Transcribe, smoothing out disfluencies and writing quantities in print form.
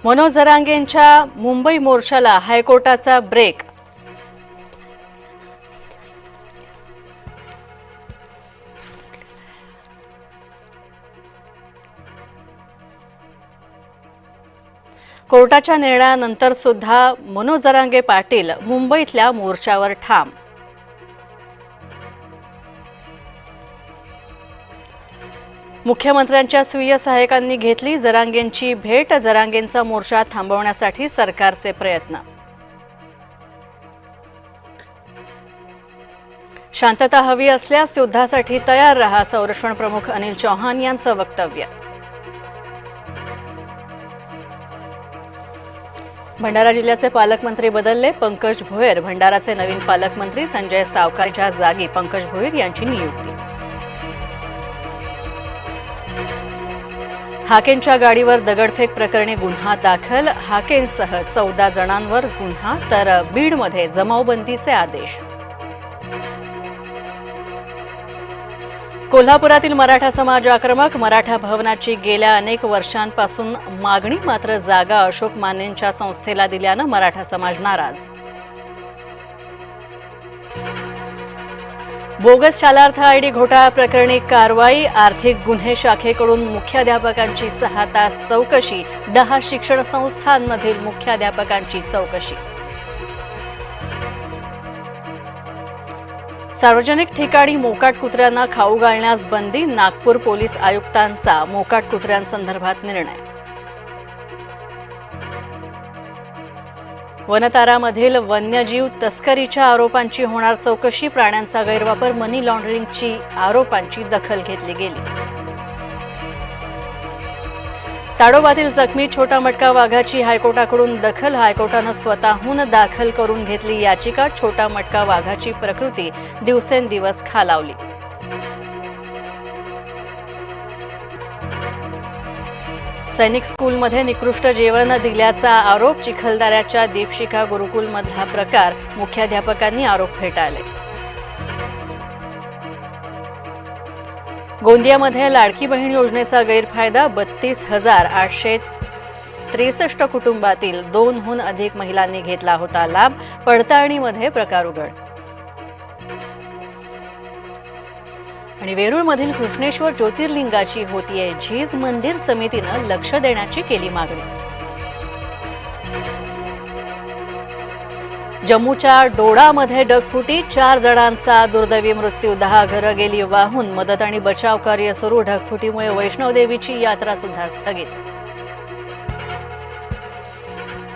मनोज जरांगेंच्या मुंबई मोर्चाला हायकोर्टाचा ब्रेक। कोर्टाच्या निर्णयानंतर सुद्धा मनोज जरांगे पाटील मुंबईतल्या मोर्चावर ठाम। मुख्यमंत्र्यांच्या स्वीय सहायकांनी घेतली जरांगेंची भेट। जरांगेंचा मोर्चा थांबवण्यासाठी सरकारचे प्रयत्न। शांतता हवी असल्यास युद्धासाठी तयार रहा, संरक्षण प्रमुख अनिल चौहान यांचं वक्तव्य। भंडारा जिल्ह्याचे पालकमंत्री बदलले, पंकज भोयर भंडाराचे नवीन पालकमंत्री। संजय सावकारीच्या जागी पंकज भोयर यांची नियुक्ती। हाकेंच्या गाडीवर दगडफेक प्रकरणी गुन्हा दाखल। हाकेंसह 14 जणांवर गुन्हा, तर बीडमध्ये जमावबंदीचे आदेश। कोल्हापुरातील मराठा समाज आक्रमक। मराठा भवनाची गेल्या अनेक वर्षांपासून मागणी, मात्र जागा अशोक मानेंच्या संस्थेला दिल्यानं मराठा समाज नाराज। बोगस शालार्थ आयडी घोटाळा प्रकरणी कारवाई। आर्थिक गुन्हे शाखेकडून मुख्याध्यापकांची 6 तास चौकशी। 10 शिक्षण संस्थांमधील मुख्याध्यापकांची चौकशी। सार्वजनिक ठिकाणी मोकाट कुत्र्यांना खाऊ घालण्यास बंदी। नागपूर पोलीस आयुक्तांचा मोकाट कुत्र्यांसंदर्भात निर्णय। वनतारामधील वन्यजीव तस्करीच्या आरोपांची होणार चौकशी। प्राण्यांचा गैरवापर, मनी लॉन्ड्रिंगची आरोपांची दखल घेतली गेली। ताडोबातील जखमी छोटा मटका वाघाची हायकोर्टाकडून दखल। हायकोर्टानं स्वतःहून दाखल करून घेतली याचिका। छोटा मटका वाघाची प्रकृती दिवसेंदिवस खालावली। सैनिक स्कूलमध्ये निकृष्ट जेवण दिल्याचा आरोप। चिखलदऱ्याच्या दीपशिखा गुरुकुलमधला प्रकार, मुख्याध्यापकांनी आरोप फेटाळले। गोंदियामध्ये लाडकी बहीण योजनेचा गैरफायदा। 32,863 कुटुंबातील 2हून अधिक महिलांनी घेतला होता लाभ। पडताळणीमध्ये प्रकार उघड। आणि वेरूळमधील कृष्णेश्वर ज्योतिर्लिंगाची होतीये झीज। मंदिर समितीनं लक्ष देण्याची केली मागणी। जम्मूच्या डोडामध्ये ढगफुटी, 4 जणांचा दुर्दैवी मृत्यू। 10 घरं गेली वाहून। मदत आणि बचाव कार्य सुरू। ढगफुटीमुळे वैष्णोदेवीची यात्रा सुद्धा स्थगित।